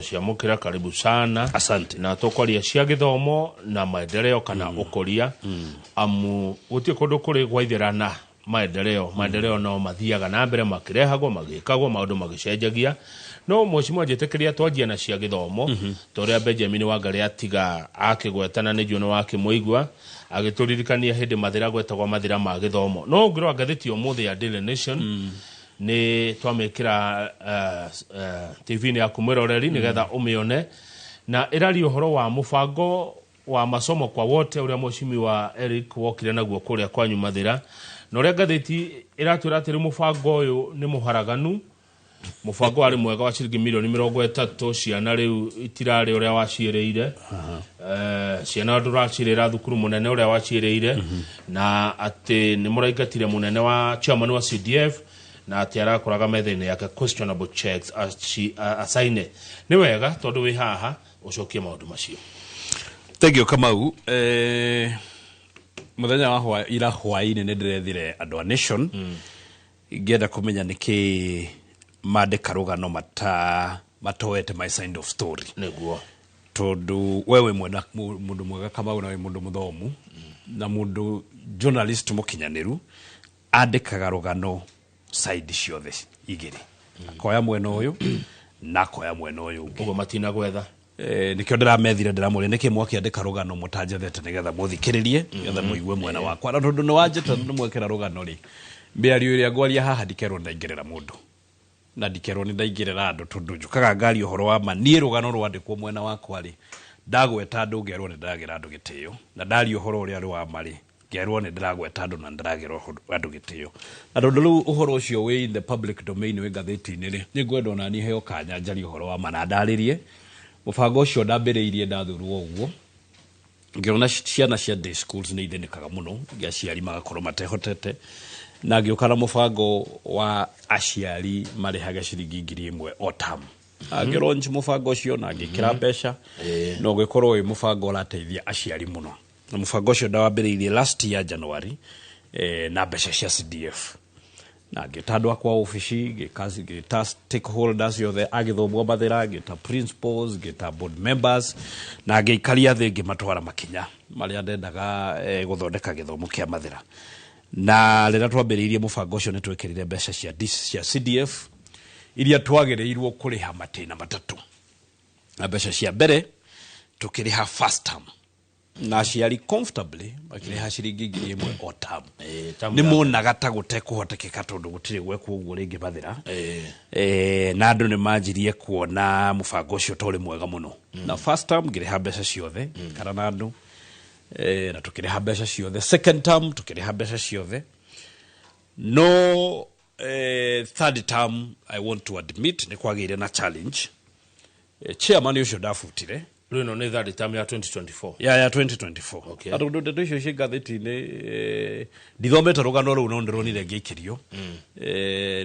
Ciamukira karibu sana. Asante. Na tokwaria cia githomo na maendeleo kana ukoria amu gutie kundu kuri gwaithirana maendeleo no mathiaga na mbere makirehagwo magikagwo maundu magicenjagia no mheshimiwa jitekeria twanjia na cia githomo toria Benjamin Wangari atiga akigwetana ni Juno wake muigwa agituririkania hindi mathira gwetagwa mathira ma githomo no ngiro ngatheti umuthi ya Daily Nation ni twamekira TV ni akumwiroreri nigetha umione na irari uhoro wa mubango wa masomo kwa wote uria mheshimiwa Eric wokire naguo kuria kwanyu mathira no ria ngatheti iratwira atiri mubango uyu ni muharaganu mubango ari mwega wa ciringi milioni 30 ciana riu itirari uria wacireire ciana nduracirira thukuru munene uria wacireire na ati ni muraingatire munene wa chairman wa CDF na atiara kuraga methene yake questionable checks asaine ni wega tondu wi haha ucokie maundu macio. Thank you Kamau. Muthenya wa ira hwaini ni ndirethire andu a Nation ngenda kumenya niki mandika rugano matoete my side of story niguo tondu wewe mundu mwega Kamau na we mundu muthomu na mundu journalist mukinyaniru andikaga rugano side ciothe igiri koya mwena uyu na koya mwena uyu ugo matina gwetha nikio ndiramethire ndiramuri niki mwakiandika rugano mutanjethete nigetha muthikiririe nigetha muigue mwena wakwa na tondu ni wanjeta mwekera rugano ri mbiario iria ngwaria haha ndikerwo ndaingirira mundu na ndikerwo ni ndaingirira andu tondu njukaga ngari uhoro wa ma nie rugano rwandikwo mwena wakwa ri ndagweta andu ngerwo ni ndagira andu gitio na ndari uhoro uria rwa mari ngerwo ni ndiragweta andu na ndiragira andu gitio na tondu riu uhoro ucio wi in the public domain wi ngatheti-ini ri ni ngwenda ona ni heo kanya njari uhoro wa ma na ndaririe mubango ucio ndambiriirie ndathurwo uguo ngiona ciana cia day schools ni ithenekaga muno ngiaciari magakorwo matehotete na ngiukana mubango wa aciari marihage ciringi 1,000 o term agironji mubango ucio na ngikira mbeca no gikorwo wi mubango urateithia aciari muno na mubango ucio ndawambiriirie last year January na mbeca cia CDF na ngitandwa kwa ofisi ngita stakeholders yothe agithomwo mathira ngita principals ngita board members na ngikaria thi ngimatwara makinya maria ndendaga guthondeka githomo kia mathira na rira twambiriirie mubango ucio ni twekirire mbeca cia CDF iria twagereirwo kuriha matina matatu na mbeca cia mbere tukiriha first term na ciari comfortably bakiriha ciringi 1,000 o term ni munaga ta gutekuhotekeka tondu gutire gwekwo uguo ringi mathira na andu ni manjirie kuona mubango ucio tori mwega muno na first term ngiriha mbeca ciothe kana na andu na tukiriha mbeca ciothe second term tukiriha mbeca ciothe no third term I want to admit ni kwagire na challenge chairman ucio ndafutire Luno ni third term ya 2024 ya 2024 okay atu ndeto icio cia ngatheti-ini ndithomete rugano ru no ndironire ngikirio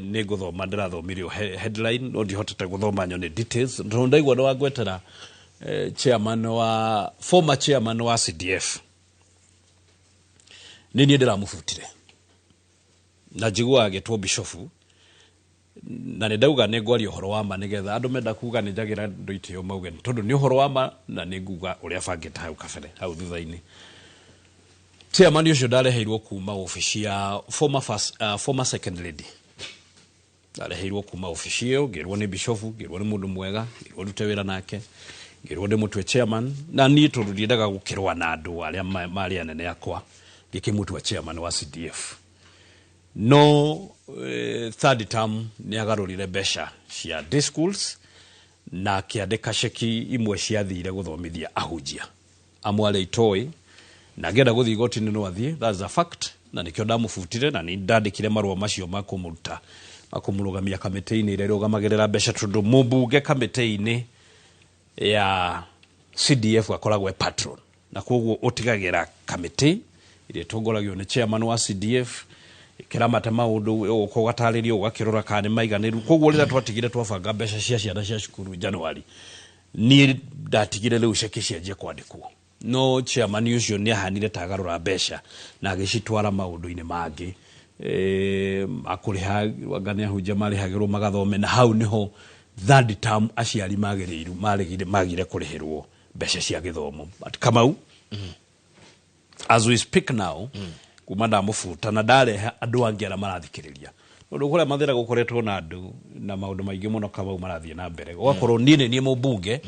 ni guthoma ndirathomirio headline no ndihotete guthoma nyone details ndo ndaigwa no agwetera former chairman wa CDF nini ndiramufutire na jigwa agitwo bishofu na ne ndauga ne ngwari uhoro wa ma nigetha andu menda kuga ni njagira ndoitio mauge tondu ni uhoro wa ma na ni nguga uria bangita hau kabere hau thutha-ini chairman ucio ndareheirwo kuma ofisi ya former second lady ndareheirwo kuma ofisi iyo ngirwo ni bishofu ngirwo ni mundu mwega ngirwo rute wira nake ngirwo ndi mutwe chairman na ni tondu ndiendaga gukirwa na andu aria mari anene yakwa ngikimutwa chairman wa CDF no third term ni agarurire mbeca cia day schools na kiandika ceki imwe cia thire guthomithia ahunjia amwale itoi na ngenda guthi igoti-ini no athie that's a fact na nikio ndamufutire na ni ndandikire marua macio makumuruta makumurugamia kamiti-ini iria rugamagirira mbeca tondu mubunge kamiti-ini ya CDF akoragwo patron na koguo utigagira kamiti iria tongoragio ni chairman wa CDF kiramata maundu ukugataaririo ugakirora kana maiganiru koguo rira twatigire twabanga mbeca cia ciana cia cukuru January ni ndatigire riu ceki cianjie kwandikwo no chairman ucio ni ahanire tagarura mbeca na agicitwara maundu-ini mangi akuriha wangania hunja mari hagirwo magathome na hau niho third term aciari magire kurihirwo mbeca cia githomo but Kamau as we speak now kuma ndamubuta na ndarehe andu angi ara marathikiriria undu kuria mathira gukoretwo na andu na maundu maingi muno Kamau marathie na mbere gwakorwo nie mubunge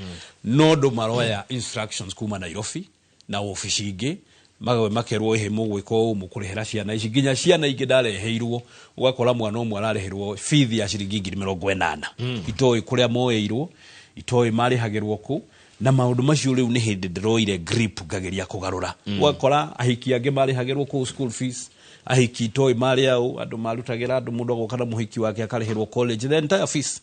no ndu maroya instructions kuma Nairobi na ofici ingi magawe makerwo ihe mugwika o mukurihira ciana ici nginya ciana ingi ndareheirwo ugakora mwana umwe ararehirwo fithi ya ciringi 80,000 itoi kuria moyeirwo itoi marihagirwo ku na maundu macio riu ni hindi ndiroire grip ngageria kugarura ugakora ahiki angi marihagirwo ku school fees ahiki itoi mari au andu marutagira andu mundu agoka na muhiki wake akarihirwo college the entire fees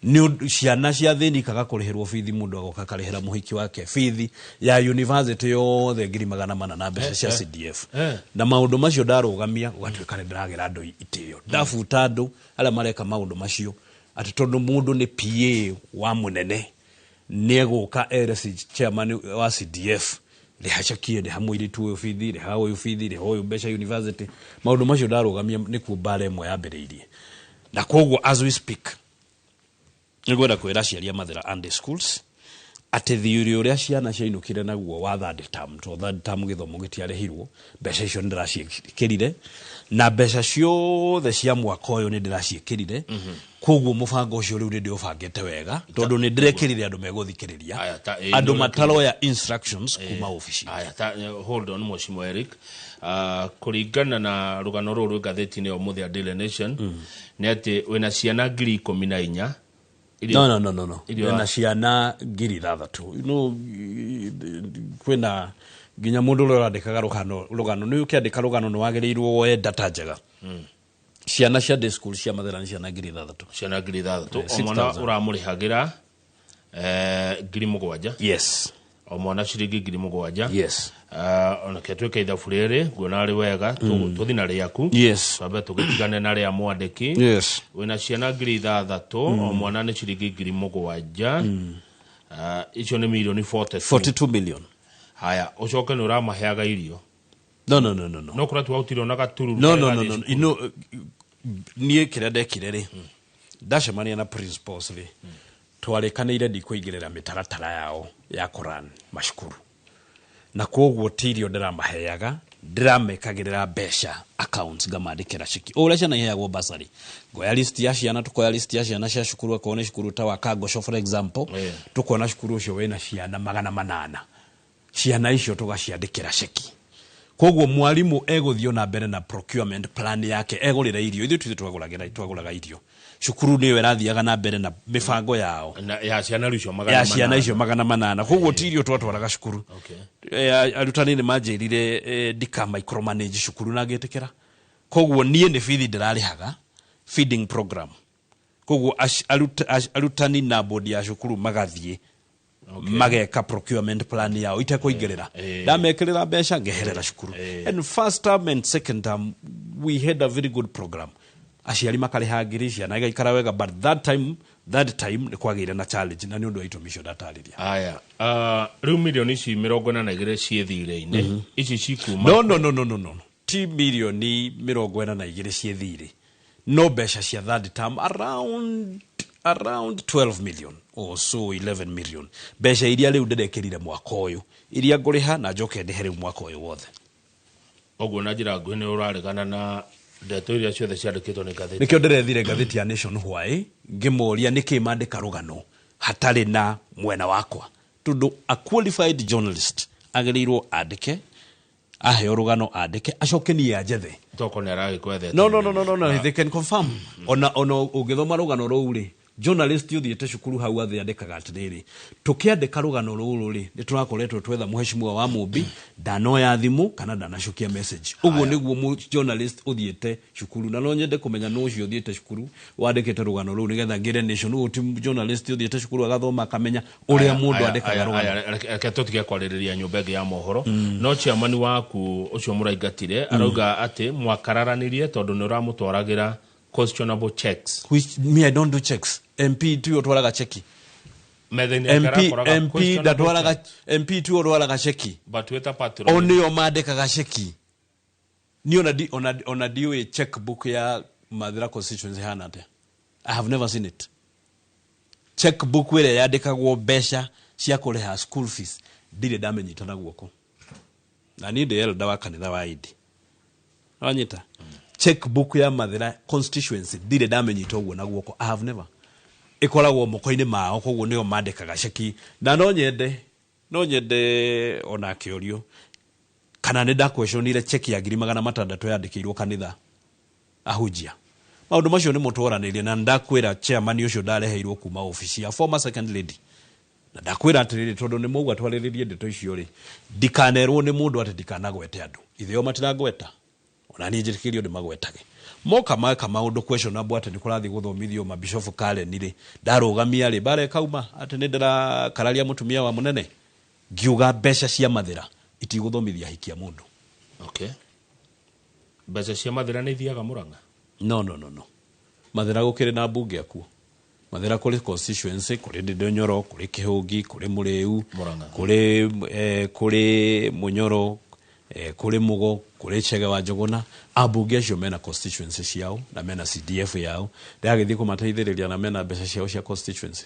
ni ciana cia thini kaga kurihirwo fithi mundu agoka karihira muhiki wake fithi ya university yothe 100,000 na mbeca cia CDF na maundu macio ndarugamia ugatwika ndiragira andu itio ndafuta andu ala mareka maundu macio ati tondu mundu ni PA wa munene neguka RC chairman wa CDF rihachakie ndi hamwiri tuwe fithi rihawe fithi rihoyo mbeca university maundu macio ndarugamia ni kubare mwe yambiriirie na koguo as we speak ngwenda kwira ciaria mathira and schools ati thiuri uria ciana ciainukire naguo wa third term githomo gitiarehirwo mbeca icio ndiraciikirire na mbeca ciothe cia mwaka uyu ndiraciikirire koguo mubango ucio riu ndi ubangite wega tondu ni ndirekirire andu meguthikiriria andu mataroya instructions kuma ofici hold on Mwashimo Eric kuringana na rugano ruru gatheti-ini o muthia Daily Nation ni ati wina ciana 14,000 No. Ina ciana 6,000. Kwena ginya mundu urandikaga rugano ni ukiandika rugano no wagirirwo woe data njega. Ciana cia day school cia mathira ni ciana 6,000. Ciana 6,000. Omwana uramurihagira 7,000. Yes. Omwana ciringi 7,000. Yes. Ona ketweka ithafurere ngona ari wega tuthi na riaku yes sabe tugitigane na ria mwandiki yes wina ciana 6,000 omwana ni ciringi 7,000 icio ni milioni 42 million haya ucoke ni uramaheaga irio no kuratu autiro na gaturu no nie kiredekire ri ndacemania na principals ri twarekanire ndikuingirira mitaratara yao ya Quran mashukuru na koguo tirio ndiramaheaga ndiramekagirira mbeca accounts ngamandikira ciki uria ciana iheagwo basari ngoya list ya ciana tukoya list ya ciana cia cukuru akone cukuru ta wa Kagosho for example tukona cukuru ucio wena ciana 800 ciana icio tugaciandikira ciki koguo mwalimu eguthio na mbere na procurement plan yake egurira irio ithu twaguraga irio cukuru niwe rathiaga na mbere na mibango yao ya ciana icio 800 koguo tirio twatwaraga cukuru arutani ni manjirire ndika micromanage cukuru na ngetekera koguo nie ni fithi ndirarihaga feeding program koguo arutani na board ya cukuru magathie mageka procurement plan yao itakuingirira ndamekirira mbeca ngeherera cukuru and first term and second term we had a very good program aciari makarihagirisha na igaikara wega but that time ni kwagire na challenge na ni undu aito mission datariria aya riu milioni ici 42 ciethire-ine ici cikuma no ti milioni 42 ciethire no mbeca cia third term around 12 million or so 11 million mbeca iria riu ndedekirire mwaka uyu iria nguriha na njoke ndihe riu mwaka uyu wothe oguo na njira nguhĩ nĩ ũraregana na ndeto iria ciothe ciandĩkĩtwo nĩ ngathĩti nikio ndirethire ngathĩti ya Nation Why ngimuria niki mandĩka rugano hatari na mwena wakwa tondu a qualified journalist agĩrĩirwo andĩke aheo rugano andĩke acokenie anjethe toko nĩ aragĩkwethete no they can confirm ona ũngĩthoma rugano rũu rĩ journalist uthiete cukuru hau athe andikaga atiriri tukiandika rugano ruru ri niturakoretwo twetha muheshimiwa wa Mumbi ndanoya thimu kana ndanacukia message uguo niguo mu journalist uthiete cukuru na no nyende kumenya no ucio uthiete cukuru wandikite rugano ruru nigetha ngire Nation uti journalist uthiete cukuru agathoma akamenya uria mundu andikaga rugano reke tutige kwaririria nyumba ĩngĩ ya mohoro no chairman waku ucio muraingatire arauga ati mwakararanirie tondu ni uramutwaragira questionable checks. Which me I don't do checks. MP tu otwaraga cheki. MP datwaraga MP tu otwaraga cheki. But weta patron. Oni omadekaga cheki. Ni ona diwe checkbook ya Mathira constituency hana ate. I have never seen it. checkbook ĩrĩa yandĩkagwo mbeca cia kũrĩha school fees ndirĩ ndamenyita na guoko na niĩ ndĩ elder wa kanitha wa Idi wanyita checkbook ya Mathira constituency ndirĩ ndamenyita ũguo na guoko. I have never. Ikoragwo moko-inĩ mao koguo nĩo mandĩkaga ceki na no nyende ona kĩũrio kana nĩ ndakweshonire cheki ya 600 yandĩkĩirwo kanitha ahunjia. Maũndũ macio nĩ mũtwaranĩrie na ndakwĩra chairman ũcio ndareheirwo kuma ofici ya former second lady na ndakwĩra atĩrĩrĩ tondũ nĩ mũgwa twarĩrĩrie ndeto icio rĩ ndikanerwo nĩ mũndũ atĩ ndikanagwete andũ itheo matirangweta ona niĩ njĩtĩkĩrio ndĩmagwetage moka maũndũ questionable atĩ nĩ kũrathiĩ gũthomithio mabishofu Karen rĩ ndarũgamia rĩ bare kauma atĩ nĩ ndĩrakararia mũtumia wa mũnene ngiuga mbeca cia Mathira itigũthomithia hikia mũndũ. Okay. Mbeca cia Mathira nĩ ithiaga Murang'a? No. Mathira gũkĩrĩ na mbunge akuo. Mathira kũrĩ constituency, kũrĩ Ndĩnyoro, kũrĩ Kĩhũngi, kũrĩ Mũrĩu, kũrĩ Mũnyoro, kũrĩ Mũgo, kũrĩ Chege wa Njũgũna. Ambunge acio mena constituency ciao na mena CDF yao. Ndagĩthiĩ kũmateithĩrĩria na mena mbeca ciao cia constituency.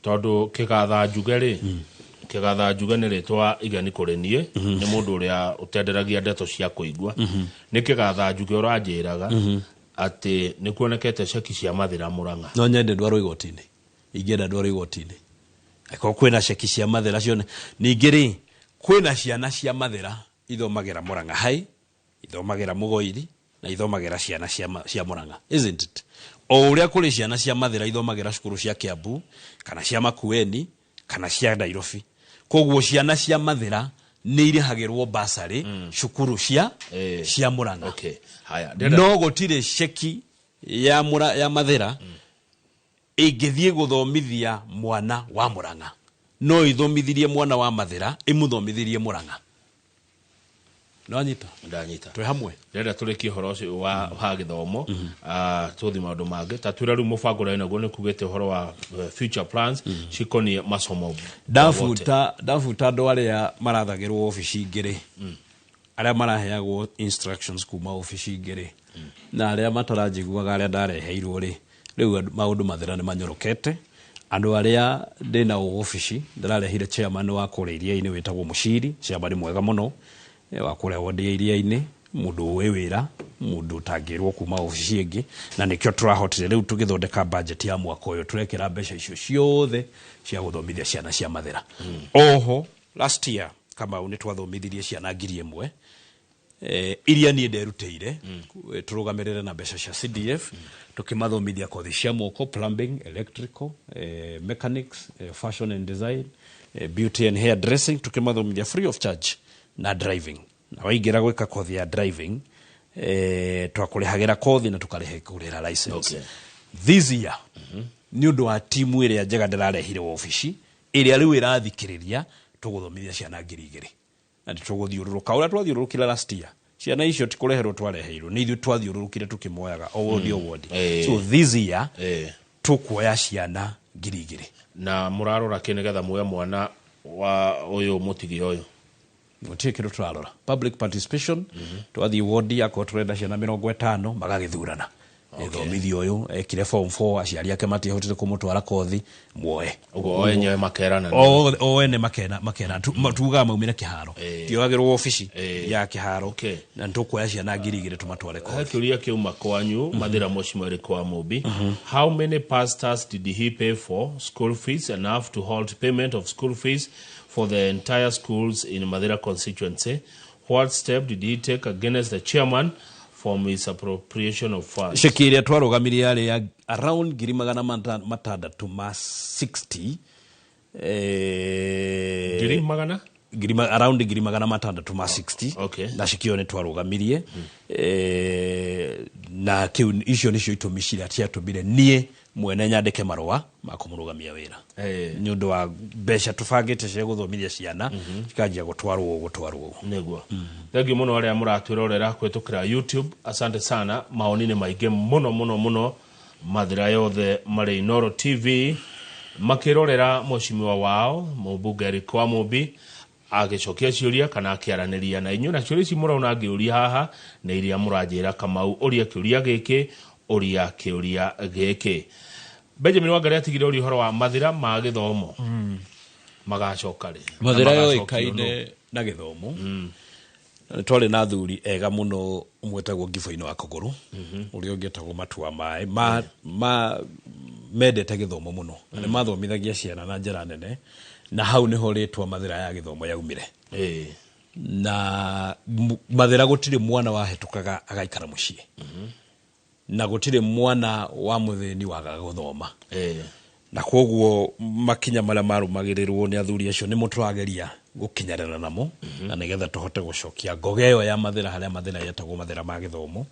Tondũ kĩgatha njuge rĩ kĩgatha njuge nĩ rĩtwa igani kũrĩ niĩ nĩ mũndũ ũrĩa ũtenderagia ndeto cia kũigua nĩ kĩgatha njuge ũranjĩraga atĩ nĩ kuonekete ceki cia Mathira Murang'a. No nyende ndwarwo igoti-inĩ ingĩenda ndwarwo igoti-inĩ ko kwĩna ceki cia Mathira cione ningĩ rĩ kwĩna ciana cia Mathira ithomagĩra Murang'a hai ithomagĩra Mũgoiri na ithomagĩra ciana cia Murang'a, isn't it? O ũrĩa kũrĩ ciana cia Mathira ithomagĩra cukuru cia Kiambu kana cia Makueni kana cia Nairobi. Koguo ciana cia Mathira nĩ irĩhagĩrwo basarĩ cukuru cia Murang'a. Okay. Haya. No gũtirĩ ceki ya Mathira ĩngĩthiĩ gũthomithia mwana wa Murang'a. No ithomithirie mwana wa Mathira ĩmũthomithirie Murang'a. Ndanyita twĩ hamwe ndĩrenda tũrĩkie ũhoro ũcio wa gĩthomo tũthi maũndũ mangĩ ta twĩra rĩu mũbango ũrĩa naguo nĩ kugĩte ũhoro wa future plans cikoniĩ masomo. Ndafuta andũ arĩa marathagĩrwo ofici ingĩ arĩa maraheagwo instructions kuma ofici ingĩ na arĩa mataranjiguaga arĩa ndareheirwo rĩu maũndũ Mathira nĩ manyorokete. Andũ arĩa ndĩna ofici ndararehire chairman wa kũrĩa iria-inĩ wĩtagwo Mũciri, chairman mwega mũno wa kũrĩa wodi ya iria-inĩ, mũndũ ũĩ wĩra, mũndũ ũtangĩrwo kuma ofici ĩngĩ na nĩkĩo tũrahotire rĩu tũgĩthondeka budget ya mwaka ũyũ tũrekĩra mbeca icio ciothe cia gũthomithia ciana cia Mathira. Oho last year Kamau nĩ twathomithirie ciana 1,000 iria niĩ nderutĩire tũrũgamĩrĩre na mbeca cia CDF tũkĩmathomithia kothi cia moko plumbing, electrical, mechanics, fashion and design, beauty and hair dressing tũkĩmathomithia free of charge na driving. Na waingĩra gwĩka kothi ya driving twakũrĩhagĩra kothi na tũkarĩhĩra license. Okay. This year nĩ ũndũ wa timu ĩrĩa njega ndĩrarehire ofici ĩrĩa rĩu ĩrathikĩrĩria tũgũthomithia ciana 2,000 na tũgũthiũrũrũka ũrĩa twathiũrũrũkire last year. Ciana icio tikũreherwo twareheirwo nĩ ithuĩ twathiũrũrũkire tũkĩmoyaga o wodi. So this year tũkuoya ciana 2,000 na mũrarora kĩ nĩgetha muoya mwana wa ũyũ mũtigi ũyũ. Gũtirĩ kĩndũ tũrarora. Public participation twathiĩ wodi akorwo tũrenda ciana 50 magagĩthurana. Thomithio ũyũ ekire form 4 aciari ake matihotire kũmũtwara kothi muoe. Ũguo enyewe makerana. Ene makena tugaga maumire kĩharo. Tiogagĩrwo ofici ya kĩharo na tũkuoya ciana 2,000 tũmatware kothi. Kĩũria kĩuma kwanyu Mathira Mũcimari kwa Mũmbi. How many pastors did he pay for school fees enough to hold payment of school fees for the entire schools in Mathira constituency? What step did he take against the chairman for misappropriation of funds? Ceki ĩrĩa twarũgamirie yarĩ ya around 660 around 660 na cikio nĩ twarũgamirie na kiu icio nĩcio itũmicire atiatũmire niĩ mwene nyandĩke marũa ma kũmũrũgamia wĩra nĩ ũndũ wa mbeca tũbangĩte cia gũthomithia ciana cikanjia gũtwarwo nĩguo. Thengiũ mũno arĩa mũratwĩrorera kũhĩtũkĩra YouTube, asante sana. Maoni nĩ maingĩ mũno Mathira yothe marĩ Inooro TV makĩrorera mũcimiwa wao mũmbunge Eric Wamũmbi agĩcokia ciũria kana akĩaranĩria na inyuĩ, na ciũria ici mũraona ngĩũria haha nĩ iria mũranjĩra Kamau ũria kĩũria gĩkĩ ũria kĩũria gĩkĩ. Benjamin Wangari atigire uri horo wa mathira ma githomo magacoka ri mathira yo ikaine na githomo twari na thuri ega muno umwetagwo Gifoino wa Kogoro uri ongetagwo Matua Mai mendete githomo muno na mathomithagia ciana na njira nene na hau niho ritwa mathira ya githomo yaumire na mathira gutire mwana wahetukaga agaikara mucii na gutire mwana wa muthini waga guthoma na koguo makinya mara marumagirirwo ni athuri acio ni muturageria gukinyarira namo na nigetha tuhote gucokia ngogeyo ya mathira haria mathira yetagwo mathira ma githomo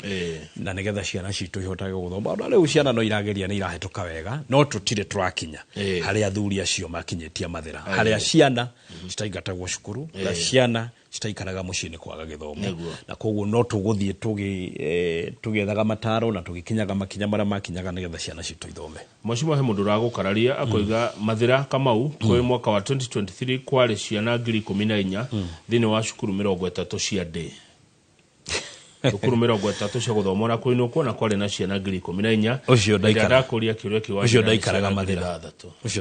na nigetha ciana citu ihotage guthoma na riu ciana no irageria ni irahetuka wega no tutire turakinya haria athuri acio makinyitia mathira haria ciana citaingatagwo cukuru na ciana citaikaraga mucii kwaga githomo na koguo no tuguthie tugethaga mataro na tugikinyaga makinya mara makinyaga nigetha ciana citu ithome Mheshimiwa he mundu ragukararia akoiga mathira Kamau kwi mwaka wa 2023 kwari ciana 14,000 thini wa cukuru 30 cia day cukuru 30 cia guthoma na kuinukwo na kwari na ciana 14,000 ucio ndaikuria kiuria kiwa ucio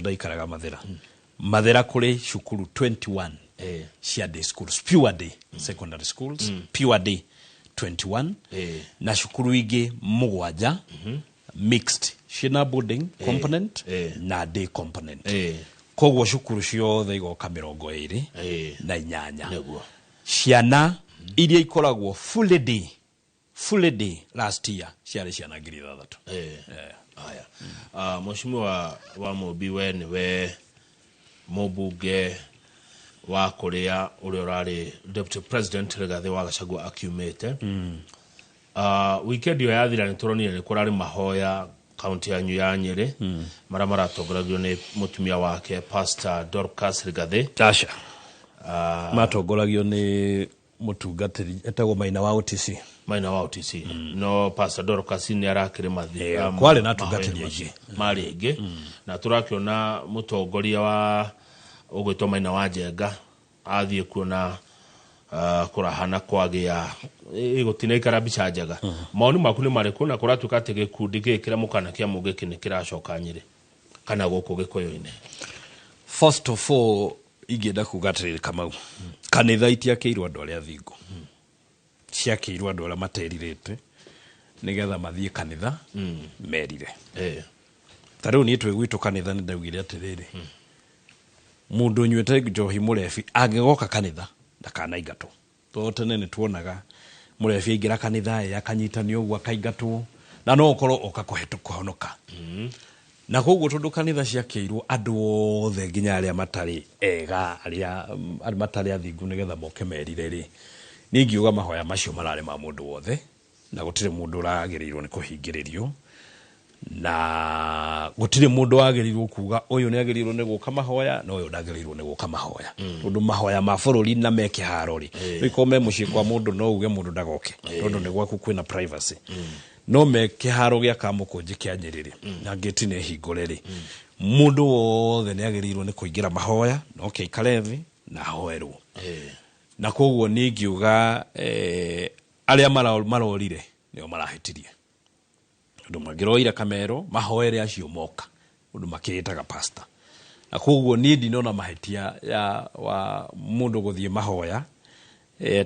ndaikaraga mathira mathira kuri cukuru 21 cia day schools pure day secondary schools pure day 21 na cukuru ingi mugwanja mixed shina boarding component na day component koguo cukuru ciothe igoka 20 na 8 ciana iria ikoragwo full day last year ciari ciana 3,000 haya Mheshimiwa wa Mobi we mubunge wa kuria uri urari deputy president Rigathi wa Gachagua akiumite weekend yo yathira ni turonire ni kurari mahoya county ya Nyeri mara maratongoragio ni mutumia wake Pastor Dorcas Rigathi tasha matongoragio ni mutungatiri etagwo Maina wa OTC no Pastor Dorcas ni arakire mathira kwale na tungatiri aingi mari aingi na turakiona mutongoria wa ugwitwo Maina wa Njenga athie kuona kurahana kwagia igotina ikara bica njaga maoni maku ni mariko na kuratuka ati gikundi gikira mukana kia muge kini kiracoka Nyeri kana guku gikoyo-ini first of all igenda kugatirira Kamau kanitha itiakirwo andu aria thingo ciakirwo andu aria materirite nigetha mathie kanitha merire tariu ni twigwitu kanitha ni ndaugire atiriri mundu nywete njohi murebi angigoka kanitha ndakanaingatwo totene ni tuonaga murebi ingira kanitha ya kanyitanio gwa kaingatwo na no ukorwo okakuhetuka honoka na koguo tondu kanitha ciakirwo andu othe nginya aria matari ega aria matari athingu nigetha moke merire ri ningiuga mahoya macio marare ma mundu wothe na gutire mundu uragirirwo ni kuhingiririo na gutire mundu agirirwo kuga uyu ni agirirwo ni guka mahoya no uyu ndagirirwo ni guka mahoya tondu mahoya ma bururi na meke harori ikome mucii kwa mundu no uge mundu ndagoke tondu ni gwaku kwina privacy no meke haro gya kamukunji kya Nyeri na geti ne hingorere mundu wothe ni agirirwo ni kuingira mahoya no ke ikarethi na hoerwo na koguo ningiuga aria marorire nio marahitirie ndu magiroira kamero mahoere acio moka undu makiritaga pastor na koguo ni ndinona mahetia ya wa mundu guthie mahoya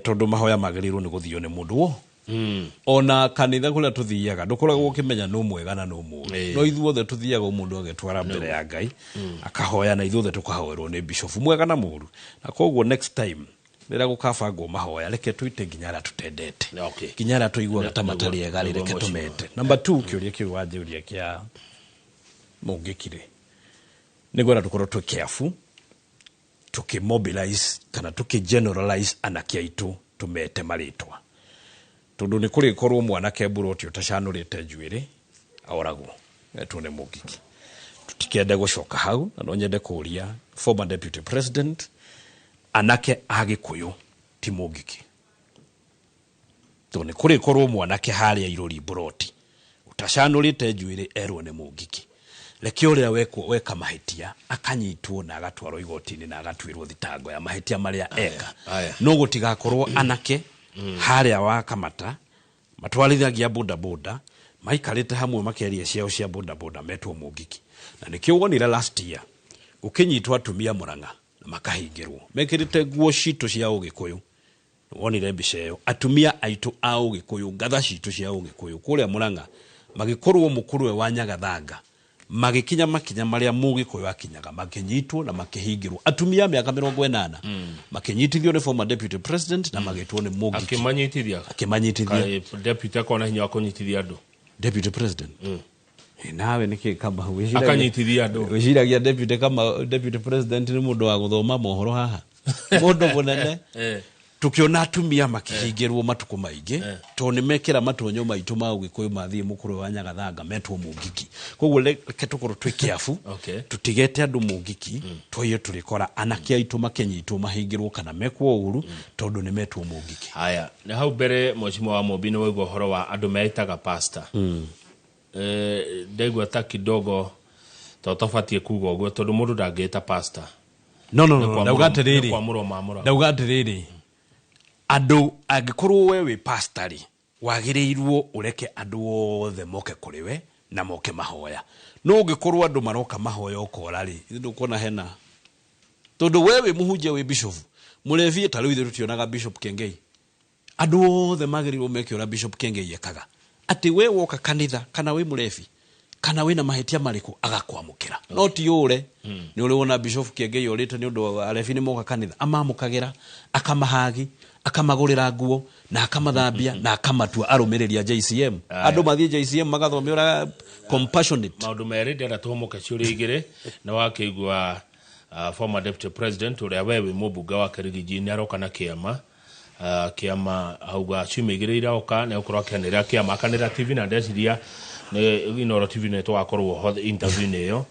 tondu mahoya magirirwo ni guthio ni mundu wo ona kanitha kuria tuthiaga ndukoragwo ukimenya no mwega na no muuru no ithuothe tuthiaga mundu agetwara mbere ya Ngai akahoya na ithuothe tukahoerwo ni bishop mwega na muuru na koguo next time rira gukabangwo mahoya reke tuite nginyara tutendete nginyara tuigua gatamatari ega reke tumete number 2 kiuria kiu wanjuria kia mungikire nigora tukorwo twi careful tukimobilize kana tukigeneralize anakia itu tumete maritwa tondu ni kuri korwo mwana keburoti utacanurite njuiri auragwo etune mugiki tutikende gucoka hau na no nyende kuria former deputy president anake agikuyu ti mugiki tondu ni kuri korwo mwana ke haria irori buroti utacanurite njuiri erwo ni mugiki leke uria weka mahitia akanyitwo na agatwarwo igotini na agatwirwo thitango ya mahitia maria eka no gutigakorwo anake haria wa Kamata matwarithagia boda maikarite hamwe makeria ciao cia boda metwo mugiki na nikio wonire last year ukinyitwa atumia Murang'a na makahingirwo mekirite nguo cito cia Ugikuyu wonire mbica iyo atumia aitu a Ugikuyu ngatha cito cia Ugikuyu kuria Murang'a magikorwo mukurwe wa Nyagathanga magikinya makinya maria Mugikuyu akinyaga makinyitwo na makihingirwo atumia miaka 80 makinyitithio ni former deputy president na magitwo ni Mugiki akimanyitithia deputy akona hinya kunyitithia andu deputy president nawe niki kama akanyitithia andu wishiragia deputy president ni mundu wa guthoma mohoro haha mundu munene tukiona atumia makihingirwo matuko maingi to ni mekira matonyo maitu ma Ugikuyu mathie mukuru wa Nyagathanga metwo Mugiki koguo reke tukorwo twi kiafu tutigete andu Mugiki twayo turikora anake aitu makenyitwo mahingirwo kana mekwo uru tondu ni metwo Mugiki. Haya na hau mbere mheshimiwa wa Mobini waigwa horo wa andu meitaga pastor ndegwa ta kidogo totofatie kuga uguo tondu mundu ndangeta pastor no daugatiriri andu angikorwo wewe pastori wagireirwo ureke andu othe moke kuriwe na moke mahoya no ungikorwo andu maroka mahoya ukora ri ndukona hena tondu wewe muhunjia we bishop murevi ta riu rutionaga bishop Kengei andu othe magirirwo meke ora bishop Kengei ekaga ati we woka kanitha kana we murevi kana we na mahetia mariku agakwamukira no ti ure ni uri wona bishop Kengei urite ni undu arevi ni moka kanitha amamukagira akamahagi akamagurira nguo na akamathambia na akamatua arumiriria JCM andu mathie JCM magathomera compassionate maundu meri ndera tuhomoka ciuri igire na wakigwa former deputy president uria wewe mubunga wa Kirigiji ni aroka na kiama auga ciumigirira oka na ukorwa kanira kiama kanira TV na ndeciria Inoro TV ne twakorwo ho interview neyo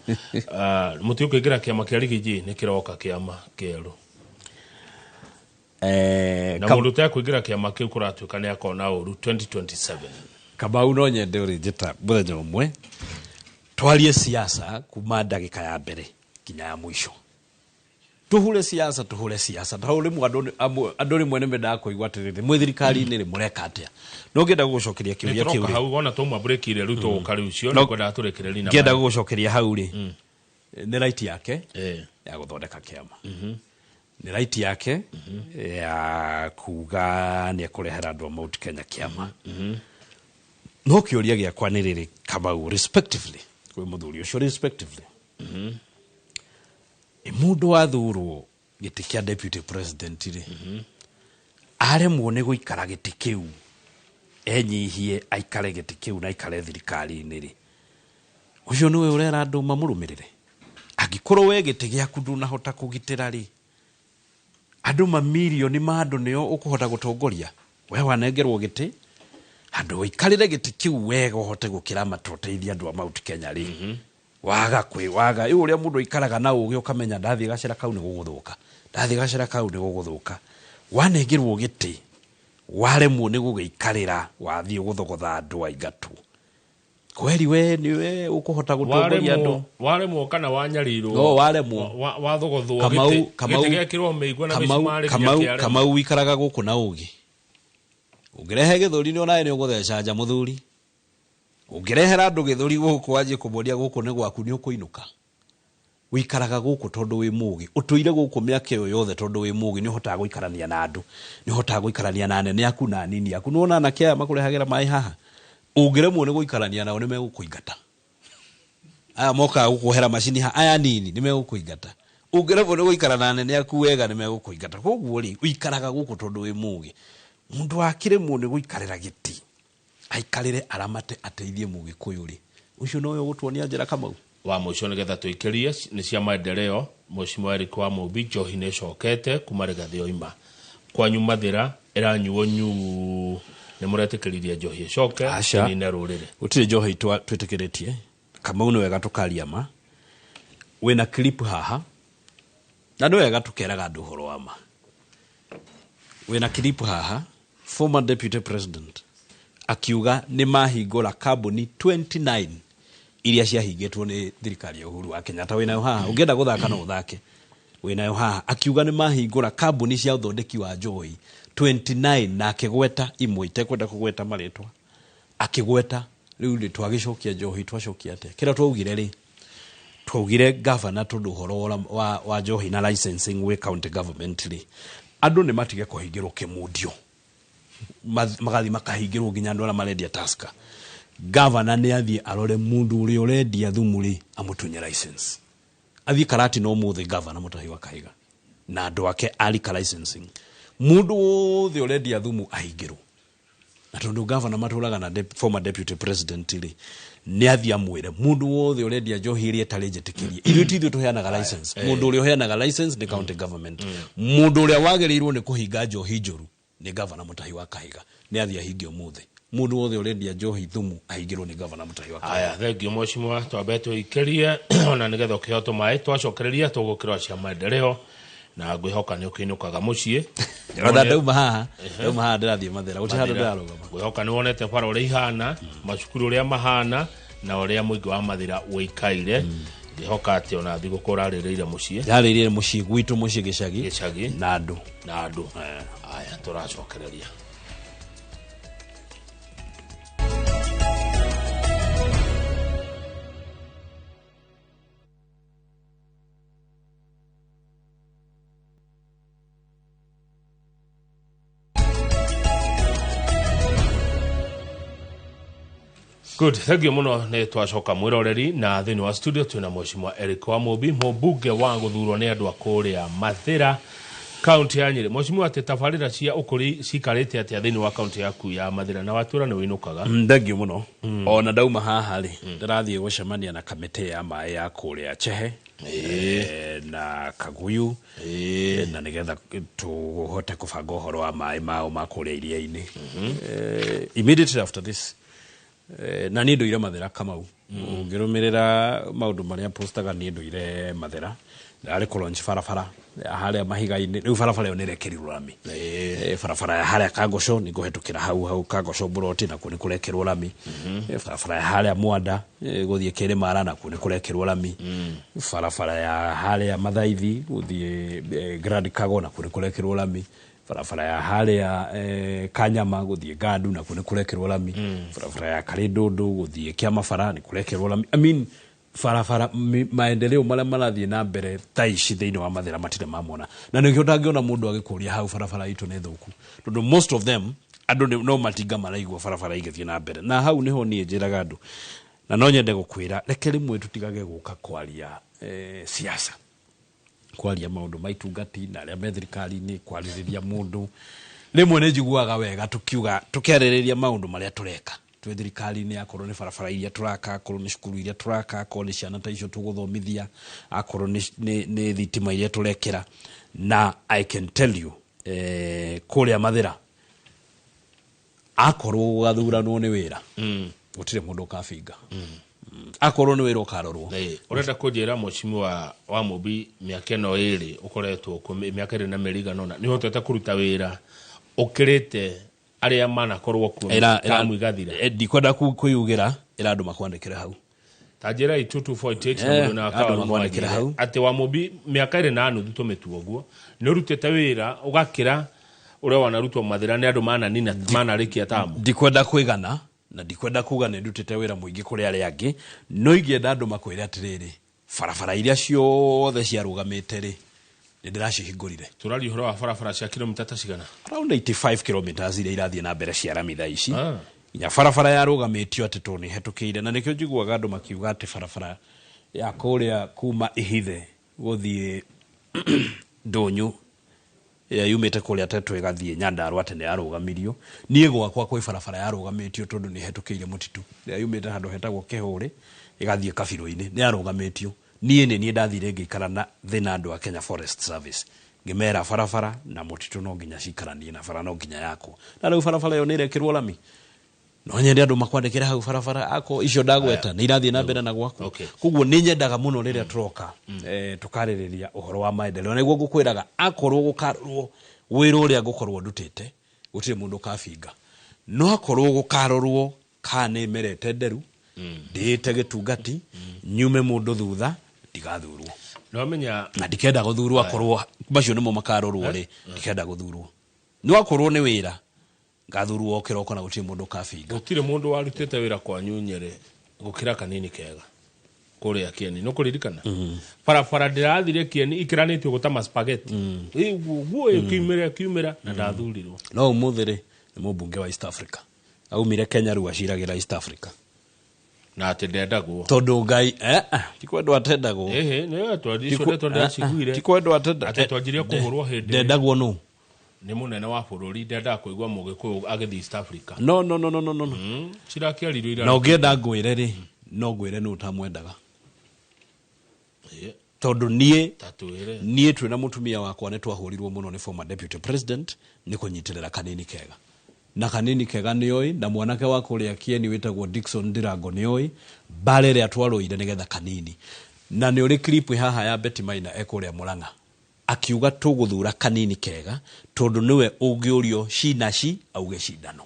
mutu ukigira kiama kia Kirigiji ni kiroka kiama kieru na mundu ta kuigira kiama kiu kuratuka ni akona uru 2027 Kamau no nyende uri njita muthenya umwe twarie siasa kuma ndagika ya mbere kinya ya mwisho tuhure siasa tauri andu rimwe ni menda kuigwa atiriri mwithirikari ni ri mureka atia no ngenda gucokeria kiuria kiu hau ona tuma break ile ruto ukari ucio ni kwenda turekereria na ngenda gucokeria hau ri ni right yake ya guthondeka kiama ni right yake ya kuga ni kurehera andu Mount Kenya kiama no kiuria giakwa ni riri Kamau respectively kwi muthuri ucio respectively mundu wa thurwo giti kia deputy president ri aremwo ni guikara giti kiu enyihie aikare giti kiu na aikare thirikari-ini ri ucio niwe urera andu mamurumirire agikorwo we giti giaku ndunahota kugitira ri andu mamilioni ma andu nio ukuhota gutongoria we wanengerwo giti andu wikarire giti kiu wega uhote gukira matoteithia andu a Mount Kenya ri waga uria mundu ikaraga na ugi ukamenya ndathi gacira kau ni guguthuka wanengerwo giti waremwo ni gugikarira wathie guthogotha andu aigatu kweli we niwe ukuhota gutongoria andu waremwo kana wanyarirwo no waremwo wathogothwo giti gekirwo meigwa na micimari Kamau wikaraga guku na ugi ungirehe githuri ni onae ni ugutheca nja muthuri ungirehera andu githuri guku anjie kumoria guku ni gwaku ni ukuinuka wikaraga guku tondu wi mugi utuire guku miaka yo yothe tondu wi mugi ni hotaga guikarania na andu ni hotaga guikarania na nene aku na nini aku nona na kia makurehagira mai haha ungiremwo ni guikarania nao ni megukuingata aya moka gukuhera macini ha aya nini ni megukuingata ungiremwo ni guikarana na nene aku wega ni megukuingata koguo ri wikaraga guku tondu wi mugi mundu akiremwo ni guikarira giti aikarire aramate ateithie Mugikuyu ri ucio noyo gutwonia njira Kamau wa mucio nigetha tuikirie ni cia maendeleo mheshimiwa Eric wa Mubi Njohi ne cokete kuma Rigathi Oima kwa nyuma thira iranyuo nyu ni muretikiriria Njohi coke ni ne rurire utire Njohi twitikiritie Kamau no wega tukaria ma wena clip haha na no wega tukeraga andu horo wa ma wena clip haha former deputy president akiuga ni mahingura kambuni 29 iria ciahingitwo ni thirikari ya Uhuru wa Kenyatta winayo haha ungienda guthaka no uthake winayo haha akiuga ni mahingura kambuni cia uthondeki wa njohi 29 na akigweta imwe itekwenda kugweta maritwa akigweta riu ndi twagicokia Njohi twacokia ate kira twaugire ri twaugire governor tondu horo wa njohi na licensing we county government ri andu ni matige kuhingirwo kimundio magathi makahingirwo nginya andu ara marendia Tusker. Governor ni athie arore mundu uri urendia thumu ri amutunye license athie karati no muthe governor Mutahi wa Kahiga na andu ake alika licensing mundu wothe urendia thumu ahingirwo na tondu governor matulaga na former deputy president ri ni athia mwire mundu wothe urendia njohi ri etari njitikirie ithuĩ tuheanaga license mundu uri uheanaga license ni county government mundu uri wagereirwo ni kuhinga njohi njuru ni governor Mutahi wa Kahiga ni athia hingio muthe mundu wothe urendia njohi thumu ahingirwo ni governor Mutahi wa Kahiga. Aya thank you mheshimiwa twabetwo ikerie ona nigetha kihoto mai twacokereria tugukirwa cia maendeleo na ngwihoka ni ukinukaga mucii rada dauma haha ndirathie mathera uti handu ndarugama ngwihoka ni wonete bara uri ihana macukuru uri mahana na uri muingi wa mathira wikaire ngwihoka ati ona thiguku rarireire mucii yaririire mucii gwitu mucii gicagi na andu aya turacokereria. Good, thank you muno ni twacoka mwiroreri na thini wa studio tuna mheshimiwa Eric Wamubi mubunge wa guthurwo ni andu akuria Mathira county ya Nyeri. Mheshimiwa ati tabarira cia ukuri cikarite ati thini wa county yaku ya Mathira na watura ni winukaga. Thank you muno. Ona ndauma haha ri ndirathie gucemania na kamite ya mai ya kuria Chehe na Kaguyu na nigetha tuhote kubanga uhoro wa mai mao ma kuria iria-ini. Immediately after this na ni nduire Mathira Kamau ungirumirira maundu maria postaga ni nduire Mathira ari ko launch farafara haria mahiga-ini riu farafara yo nirekerirwo rami farafara ya haria Kagosho ni guhetukira hau Kagosho buroti na kuni kurekerwo rami farafara ya haria Mwanda guthie kiri mara na kuni kurekerwo rami farafara ya haria Mathaithi guthie Grand Kago na kuni kurekerwo rami farafara ya haria Kanyama guthie Gandu na kuni kurekerwo rami farafara ya Karidundu guthie Kiamafara ni kurekerwo rami. I mean farafara maendeleo mala malathie na mbere taici thiini wa Mathira matire mamona na nikio ndangiona mundu agikuria hau farafara itu ne thuku tondu most of them andu no matinga maraigwa farafara igithie na mbere na hau niho nie njiraga andu na no nyende gukwira reke rimwe tutigage guka kwaria siasa kwaria maundu maitungati na aria me thirikari-ini kwaririria mundu rimwe ne njiguaga wega tukiuga tukiaririria maundu maria tureka twe thirikari-ini akorwo ni farafara iria turaka akorwo ni cukuru iria turaka akorwo ni ciana ta icio tuguthomithia akorwo ni thitima iria turekera na I can tell you kuria Mathira akorwo gathuranwo ni wira gutire mundu kafinga akorwo ni wira ukarorwo urenda kunjira mheshimiwa wa Mubi miaka no iri ukoretwo miaka iri na meriga nona ni hotete kuruta wira ukirite aria mana korwo ku tamu igathira ndikwenda kuyugira ira andu makwandikira hau tajira 2248 na akawa makwandikira hau ati wa Mubi miaka iri na nuthu tumetu oguo ni urutete wira ugakira ure wanarutwo Mathira ni andu mana nina mana rikia tamu ndikwenda kuigana na ndikwenda kuga ni ndutete wira muingi kuri aria angi no ingienda andu makwire atiriri farafara iria ciothe ciarugamite ri ndiracihingurire turari horo wa farafara cia kilomita ta cigana around 85 kilometers iria irathie na mbere cia ramitha ici nya farafara ya rugamitio ati toni hetukiire na nikio njiguaga andu makiuga ati farafara ya kuria kuma ihithe guthie Ndonyu ya yumete kuria tetu igathie Nyandarua ati ni arugamirio nie gwakwa kwi farafara ya rugamitio tondu ni hetukiire mutitu ya yumete handu hetagwo Kihuri igathie Kabiro-ini ni arugamitio nie ni ndathire ngikara na thina andu a Kenya Forest Service ngimera farafara na mutitu no nginya cikaranie na fara no nginya yako na riu farafara yo ni rekirwo lami no nyende andu makwandikira hau farafara ako icio ndagweta ni irathie na mbere na gwako kuguo ni nyendaga muno riria turoka tukaririria uhoro wa maendeleo niguo ngukwiraga akorwo gukarorwo wira uria ngukorwo ndutite gutire mundu kafinga no akorwo gukarorwo kane merete nderu ndite gitungati nyume mundu thutha ndigathurwo no menya na ndikenda guthurwo akorwo bacio nimo makarorwo ri ndikenda guthurwo no akorwo ni wira gathurwo kiroko na gutire mundu kafinga gutire mundu warutite wira kwa Nyeri gukira kanini kega kuria Kieni no kuririkana barabara ndirathire Kieni ikiranitio gutama spaghetti guo kiumira na ndathurirwo no umuthiri ni mubunge wa East Africa aumire Kenya ru aciragira East Africa na ati ndendagwo tondu ngai tikwendo atendagwo no twandiciguire tikwendo atenda ati twanjirie kugurwo hindi ndendagwo no ni munene wa bururi ndenda kuigwa mugikuyu agithi East Africa no cirakiarirwo ira na ungienda ngwire ri no ngwire no utamwendaga tondu nie twina mutumia wakwa ne twahurirwo muno ni former deputy president ni kunyitirira kanini kega na kanini kega ni oi na mwanake wa kuria Kieni witagwo Dickson Ndirango ni oi barere atwaroire nigetha kanini na ni uri clip haha ya Betty Maina ekuria Muranga akiuga tuguthura kanini kega tondu niwe ungiurio shinashi auge shidano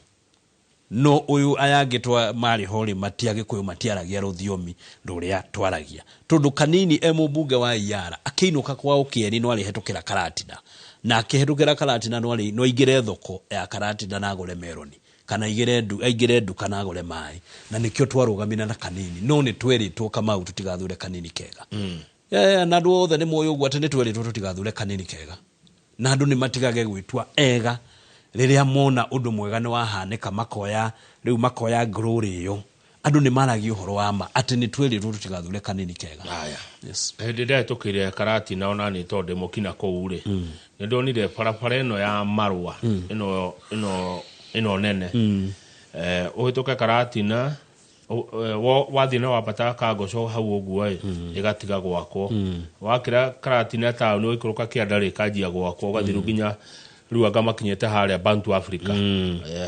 no uyu ayangitwa mari hori matiage kuyo matiaragia ruthiomi ruria twaragia tondu kanini emubunge wa Iyara akiinuka kwao Kieni no alihetukira Karatina na akihetukira Karatina no igire thoko ya Karatina na agure meroni kana igire ndu kana agure mai na nikyo twarugamina na kanini no ni tweritwo Kamau tutigathure kanini kega na andu othe ni moyo gwa tene tweritwo tutigathure kanini kega na andu ni matigage gwitwa ega riria mona undu mwega ni wahanika makoya riu makoya glory yo andu ni maragi uhoro wa ma ati ni tweritwo tutigathure kanini kega yes ndida tukire Karatina ona ni tonde mukina ko ure ni ndonire barabara eno ya Marua ino nene uhituka Karatina wathina wabata Kagoco hau uguo igatiga gwakwo wakira Karatina town no ikuruka kiandari kanjia gwakwo gathiru ginya ruanga makinyete haria Bantu Africa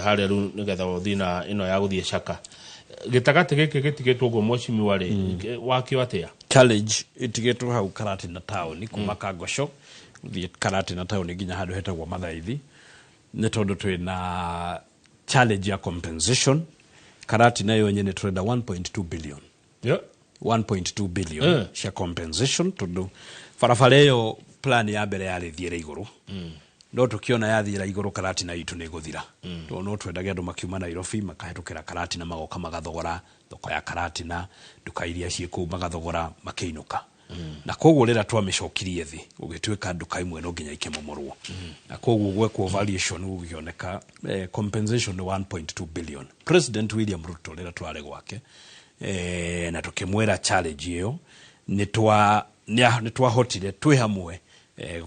haria ru nigetha uthina ino ya guthie Shaka gitagati giki gitigitwo go moshimi wari wakio atia challenge itigetwo hau Karatina town kuma Kagoco thie Karatina town ginya handu hetagwo Mathaithi ne tondu twina challenge ya compensation Karatina yo nyene trenda 1.2 billion 1.2 billion cia compensation tondu farafara yo plan ya mbere ya rithiire iguru no tukiona yathira iguru Karatina itu ni guthira to no twendaga andu makiuma Nairobi makahetukira Karatina magoka magathogora thoko ya Karatina duka iria ciku magathogora makeinuka na koguo rira twamishokirie thi ugituika duka imwe no nginya ikemomorwo na koguo gwekwo valuation ugioneka compensation 1.2 billion President William Ruto rira tware gwake na tukimwera challenge iyo ni twahotire twi hamwe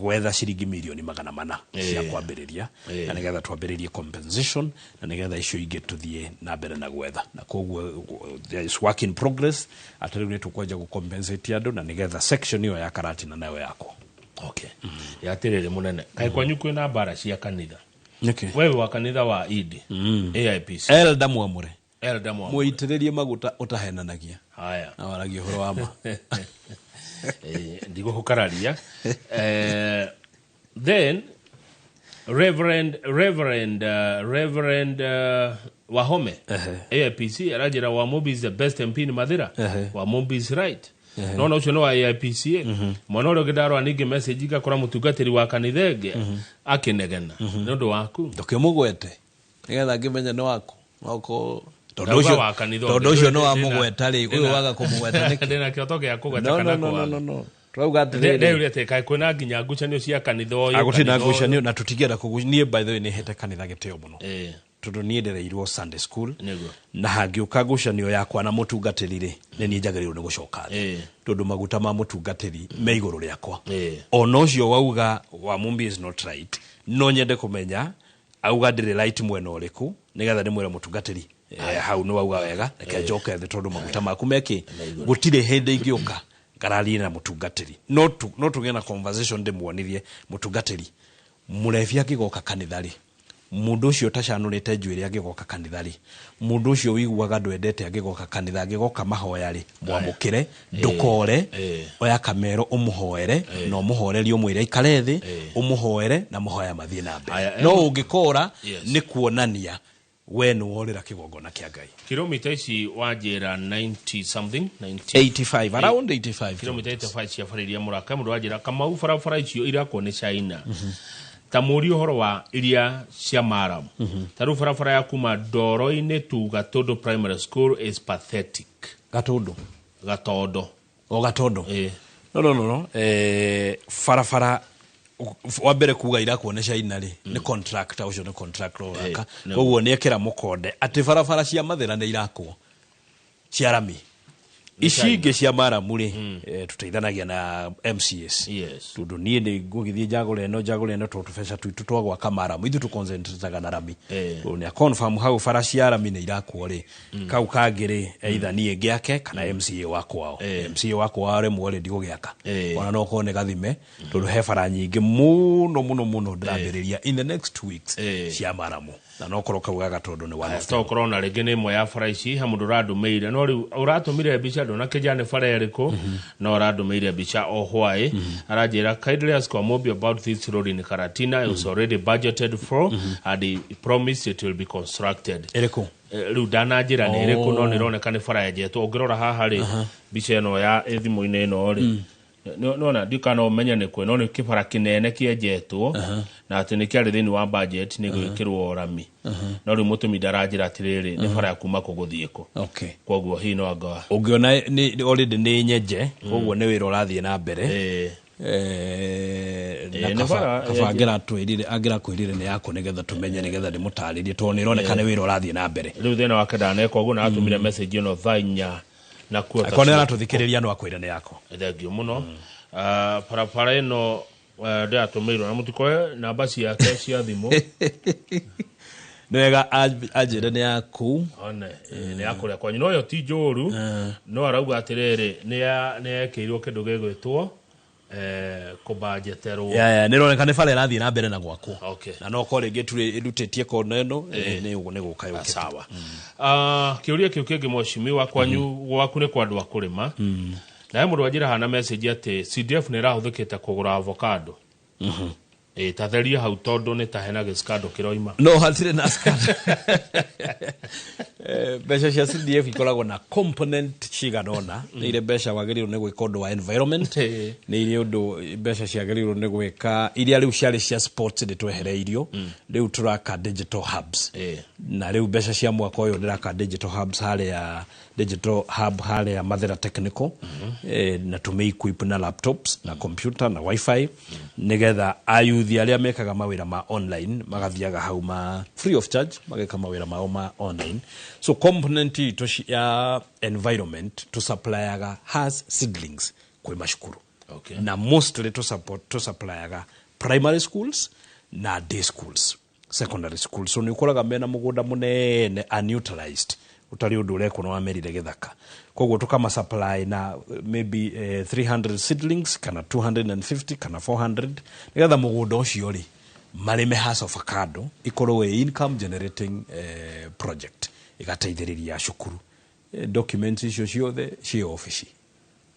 gwetha ciringi milioni 400 cia kwambiriria na nigetha twambiririe compensation na nigetha icio ingi tuthie na mbere na gwetha na koguo there is work in progress atari ni tukwaja ku compensate andu na nigetha section iyo ya Karatina nayo yako yatirire munene kai kwanyu kwina bara cia kanitha wewe wa kanitha wa Idi AIPC Elda Mwamure muitiririe maguta utahenanagia haya na waragi horo wama ndigo hukararia then Reverend Wahome AIPC arajira Wamombi is the best MP in Mathira Wamombi is right no ucio no AIPC monoro gidaro anige message igakora mutungatiri wa kanithenge akinegena nondu waku ndukimugwete nigetha ngimenya ni waku noko tondu ucio no amugweta ri uyu waga kumugweta niki ndina kiotoke ya kugweta kana kwa no twauga atiriri ndeure te kai kwina nginya ngucanio cia kanitha uyu agutina ngucanio na tutigiera kugunie by the way ni hete kanitha giteo muno tondu nie ndereirwo Sunday school na hangiuka ngucanio yakwa na mutungatiri ri ni nie njagiriru ni gucoka tondu maguta ma mutungatiri me iguru riakwa ono ucio wauga Wamombi is not right no nyende kumenya auga ndiri right mwena uriku nigetha ndimwire mutungatiri hau no wauga wega reke njoke the tondu maguta maku meki gutire hindi ingiuka ngarari na mutungatiri no tugena conversation ndimuonithie mutungatiri murefi akigoka kanithari mundu ucio tacanurite njuiri agigoka kanithari mundu ucio wiguaga ndwendete agigoka kanitha agigoka mahoya ri mwamukire ndukore oya kamero umuhoere no umuhorerio mwire ikare thi umuhoere na muhoya mathie na mbere no ungikora ni kuonania we no worira kigongona kia Ngai kilomita ici wajira 90 something 85 around 85 kilomita 85 cia fariria Muraka mundu wajira Kamau farafara icio irakwo ni China tamuri horo wa iria cia Maram taru farafara ya kuma Ndoro-ini tu Gatondo primary school is pathetic Gatondo o Gatondo no farafara wa mbere kuga ira kuonesha inari ni contractor ucio ni contractor waka koguo ni ekira mukonde ati farafara cia Mathira ni irakwo cia rami ici ingi cia Maramu ri tuteithanagia na MCS tundu nie ni ngugithie njagure no tubeca twitu twagwa Kamaramu ithu tu concentrate na rami ni a confirm how fara cia rami ni irakwo ri kau kangiri either nie ngiake kana MCA wako MCA wako ware mwore ndigugiaka ona no kone gathime tundu he fara nyingi muno ndambiriria in the next 2 weeks cia Maramu na no koroka ugaga tondu ni one of them corona rege ni mo ya fara ici ha mundu randumeire no ri uratumire bicha ndo na kijane fara yeriko no randumeire bicha o hwai arajira kindly ask Mobi about this road in Karatina. It was already budgeted for and he promised it will be constructed. Eriko riu danajira ni eriko no nironeka ni fara yejetwo ngirora haha ri bicha eno ya ethimu-ine eno ri no na ndikana umenya ni kwe no ni kibara kinene kiejetwo na ati ni kiari thini wa budget ni gwikirwo rami no ri mutumi darajira atiriri ni fara ya kuma kuguthieko koguo hi no anga ungiona ni already ni nyeje koguo ni wira urathie na mbere kabangira twirire agira kwirire ni yako nigetha tumenye nigetha ndimutaririe to ni ironeka ni wira urathie na mbere riu thina wake ndaneka koguo na atumire message ino thainya na kuota akone aratuthikiriria no akwira ni yako thengio muno parapara ino ndi atumirwo na mutikoe namba ciake cia thimu nega ajire ni yaku one ni yakuria kwa nyino yo ti njuru no arauga atiriri ni ekirwo kindu gigwitwo kubajeterwo ni roneka ni fara irathie na mbere na gwako na no kore geture irutĩtie kona eno ni guka yoke sawa kiuria kiu kingi mweshimiwa kwanyu gwaku ni kwa andu akurima na mundu wajira hana message ati CDF ni rahuthikite kugura avocado tatheria hau tondu ni tahena giskado kiroima no hatire na skado besha cia CDF ikoragwo na component ciganona ni ile besha wagiriru ni gwika undu wa environment ni ile undu besha ciagiriru ni gwika iria riu ciari cia sports ni twehereirio riu turaka digital hubs na riu besha cia mwaka uyu ndiraka digital hubs hali ya digital hub hali ya Mathira Technical na tume equip na laptops na computer na wifi nigetha ayuthi aria mekaga mawira ma online magathiaga hau ma free of charge mageka mawira ma online so component ito ya environment to supplyaga has seedlings kwe mashukuru na mostly to supplyaga primary schools na day schools secondary schools so ni ukuraga mena mugunda munene unutilized utari undu ureko no amerire githaka koguo tukama supply na maybe 300 seedlings kana 250 kana 400 nigetha mugunda ucio ri marime has of avocado ikorwo income generating project igateithiriria cukuru documents icio ciothe cie office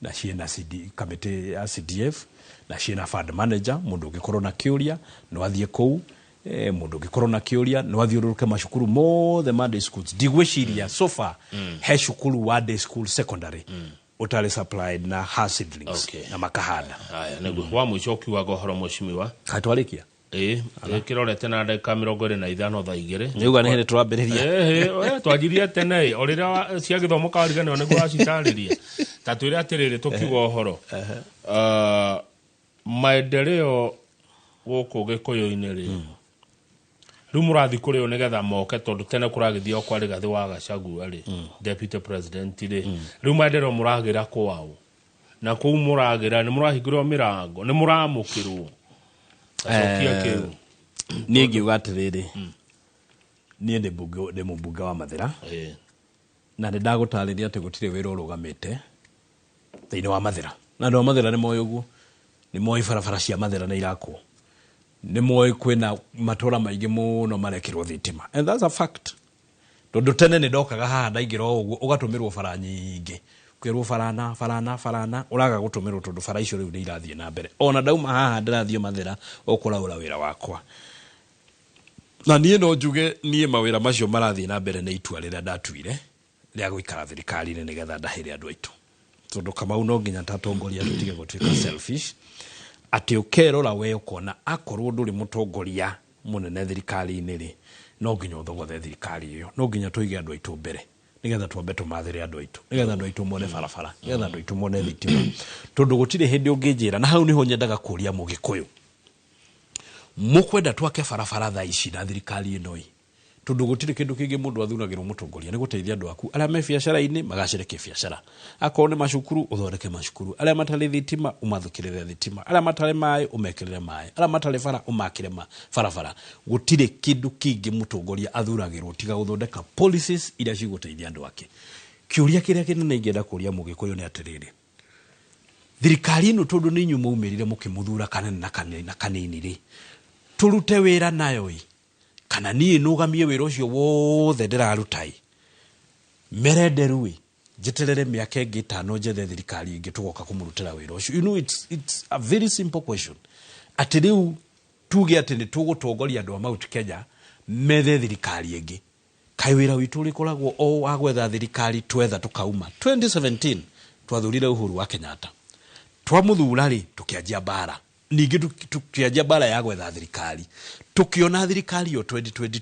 na ciena CD committee ya CDF na ciena fund manager mundu ngikorwo na kiuria no athie kou mundu ngikorwo na kiuria no athiururuke mashukuru mothe ma day schools digwiciria so far he shukuru wa day school secondary utale supplied na has seedlings na makahanda haya nego wa mwisho kiwago horo mweshimiwa katwalikia kirorete na ndagika 25 thaa igiri niuga ni hindi twambiriria twajirie tene orira cia githomo kawarigana ne gwa citariria tatwire atiriri tukigo horo maendeleo guku gikuyu-ini ri rumurathi kuri o nigetha moke tondu tene kuragithio kwa rigathi wa Gachagua ri deputy president ri rumaendeleo muragira kwao na ku muragira ni murahingirwo mirango ni muramukirwo ni ngiuga atiriri ni ndi mubunge wa Mathira na ni ndagutariria ati gutire wira urugamite thiini wa Mathira na ndo Mathira ni moyo guo ni moyo farafara cia Mathira ni irakwo ni moyo kwina matora maingi muno marekirwo thitima and that's a fact tondu tene ni ndokaga haha ndaingira uguo ugatumirwo fara nyingi kwirwo farana uraga gutumirwo tondu fara icio riu ni irathie na mbere ona ndauma haha ndirathio Mathira ukuraura wira wakwa na nie no njuge nie mawira macio marathie na mbere ni itua rira ndatuire ria guikara thirikari ni nigetha ndahire andu aitu tondu Kamau no nginya tatongoria tutige gutuika selfish ati ukerora we ukona akorwo nduri mutongoria munene thirikari-ini ri no nginya uthogothe thirikari iyo no nginya tuige andu aitu mbere nigetha twambe tumathire andu aitu nigetha andu aitu mone barabara nigetha andu aitu mone thitima tondu gutire hindi unginjira na hau niho nyendaga kuria mugikuyu mukwenda twake barabara thaa ici na thirikari ino tondu gutire kindu kingi mundu athuragirwo mutongoria ni guteithia andu aku aria me biacara-ini magacireke biacara akorwo ni macukuru uthondeke macukuru aria matari thitima umathukirire thitima aria matari mai umekirire mai aria matari bara umakire barabara gutire kindu kingi mutongoria athuragirwo tiga guthondeka policies iria ciguteithia andu ake kiuria kiria kinene ingenda kuria mugikuyu ni atiriri thirikari ino tondu ni nyuma umirire mukimuthura kanene na kanini ri turute wira nayo kana ni nugamie wira ucio wothe ndirarutai merenderu jeterere miaka ingi 5 njethe thirikari ingi tugoka kumurutira wira ucio. You know, it's a very simple question. Atiriu tuge ati ni tugutongoria andu a Mount Kenya methe thirikari ingi kai wira witu rikoragwo o wa gwetha thirikari twetha tukauma 2017 twathurire Uhuru wa Kenyatta twamuthura ri tukianjia bara ningi tukianjia bara ya gwetha thirikari tukiona thirikari yo 2022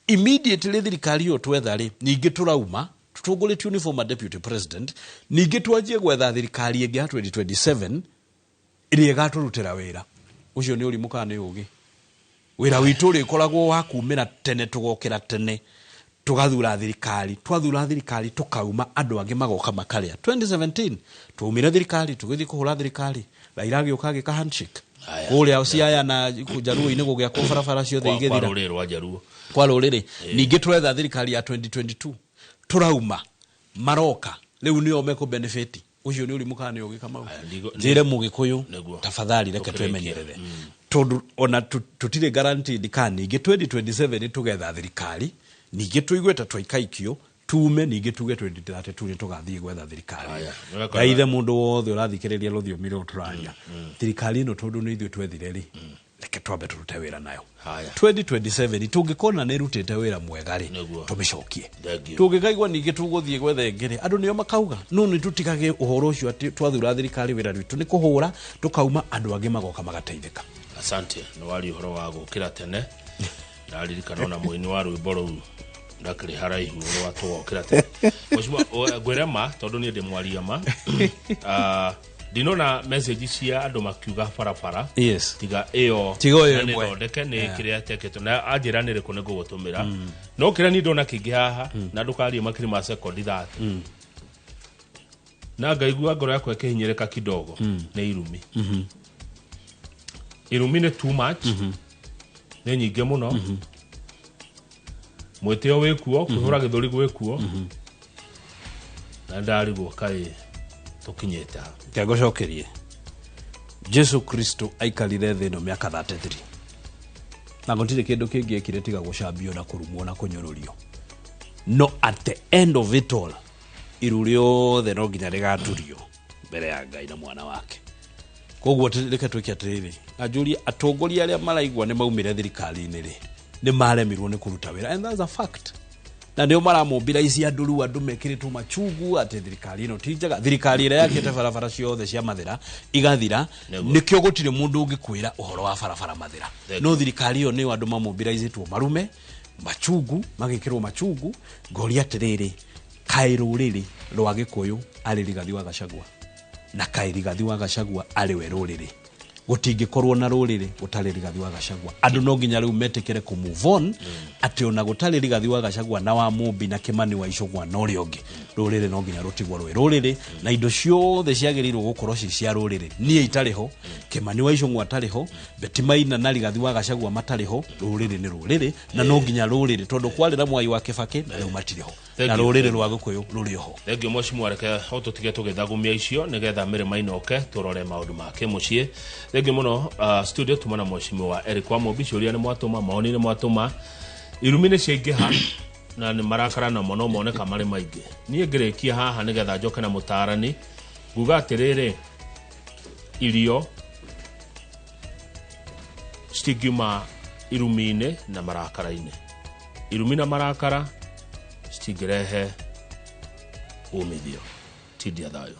immediately thirikari yo twetha ri ningi turauma tutungulitio ni former deputy president ningi twanjie gwetha thirikari ingi ya 2027 iri igaturutira wira ucio ni uri mukane ugi wira witu ri koragwo wa kumira tene tugokira tene tugathura thirikari twathura thirikari tukauma andu angi magoka makaria 2017 tuumire thirikari tugithi kuhura thirikari Raila gioka ka handshake kuria uciaya na Jaruo ine gugia ko barabara ciothe igithira kwa ruriri ningi twetha thirikari ya 2022 turauma maroka riu nio meko benefit ucio ni uri mukane ugi kama njire mugikuyu tafadhali reke twemenyerere tondu ona tutire guaranteed kan ingi 2027 tugetha thirikari ningi tuigweta twaikaikio tume ningi tuge 2032 tugathie gwetha thirikari gaithe mundu wothe urathikiriria ruthiomi ru turaria thirikari no tondu ni ithuĩ twethire ri reke twambe turute wira nayo 2027 tungikona ni rutite wira mwega ri tumicokie tungikaigwa ningi tuguthie gwetha ngire andu nio makauga no ni tutigage uhoro ucio ati twathura thirikari wira ritu ni kuhura tukauma andu angi magoka magateithika. Asante no wali uhoro wa gukira tene na ririkana na muini wa rwimbo ruu ndakiri haraihu ro watugokira tene mheshimiwa Gwerema tondu ni ndimwaria ma dinona message cia andu makiuga barabara tiga iyo ni thondeke ni kiria teketo na ajira ni riku nego gutumira no kiria ni ndona kingi haha na ndukari makiri ma second that na ngaigua ngoro yakwa ikihinyereka kidogo ni irumi irumi ni too much ni nyingi muno mweteo wekuo kuhura githuri gwekuo na ndari gukai tukinyeta ngagocokerie Jesu Kristo aikarire thĩ ĩno miaka 33 na gũtirĩ kĩndũ kĩngĩ ekire tiga gũcambio na kũrumwo na kũnyũrũrio no at the end of it all iru rĩothe no nginya rĩgaturio mbere ya Ngai na mwana wake. Koguo reke twĩke atĩrĩrĩ anjũria atongoria arĩa maraigua nĩ maumire thirikari-inĩ rĩ nĩ maremirwo nĩ kũruta wĩra and that's a fact. Na ndio maramobilize andũ andu mekiritwo machugu ati thirikari ino tinjaga thirikari ira yakite barabara ciothe cia mathira igathira nikyo gutire mundu ungikwira uhoro wa barabara mathira no thirikari iyo ni andu mamobilize tu marume machugu magikirwo machugu ngori atiriri kairuriri rwa Gikuyu ari Rigathi wa Gachagua na Rigathi wa Gachagua ari we ruriri gutingikorwo na ruriri gutari Rigathi wa Gachagua andu no nginya riu metekere ku move on ati ona gutari Rigathi wa Gachagua na wa Mumbi na Kimani wa Icũgwa no riongi ruriri no nginya rutigwo ruriri na indo ciothe ciagirirwo gukorwo cia ruriri nie itariho Kimani wa Icũgwa atariho Betimaina na Rigathi wa Gachagua matariho ruriri ni ruriri na no nginya ruriri tondu kwarira Mwai wa Kibaki na riu matiriho na ruriri rwa Gikuyu ruriho. Thengio mheshimiwa reke tutige tugithagumia icio nigetha mirima inoke turore maundu make mucie. Thengio muno studio tumana mheshimiwa Eric wa Mumbi ciuria ni mwatuma maoni ni mwatuma irumine ciaingiha na ni marakara na mono moneka mari maingi nie ngirekia haha nigetha njoke na mutarani nguga atiriri irio stigma irumine na marakara-ine irumina marakara stigrehe umithio tidia thayo.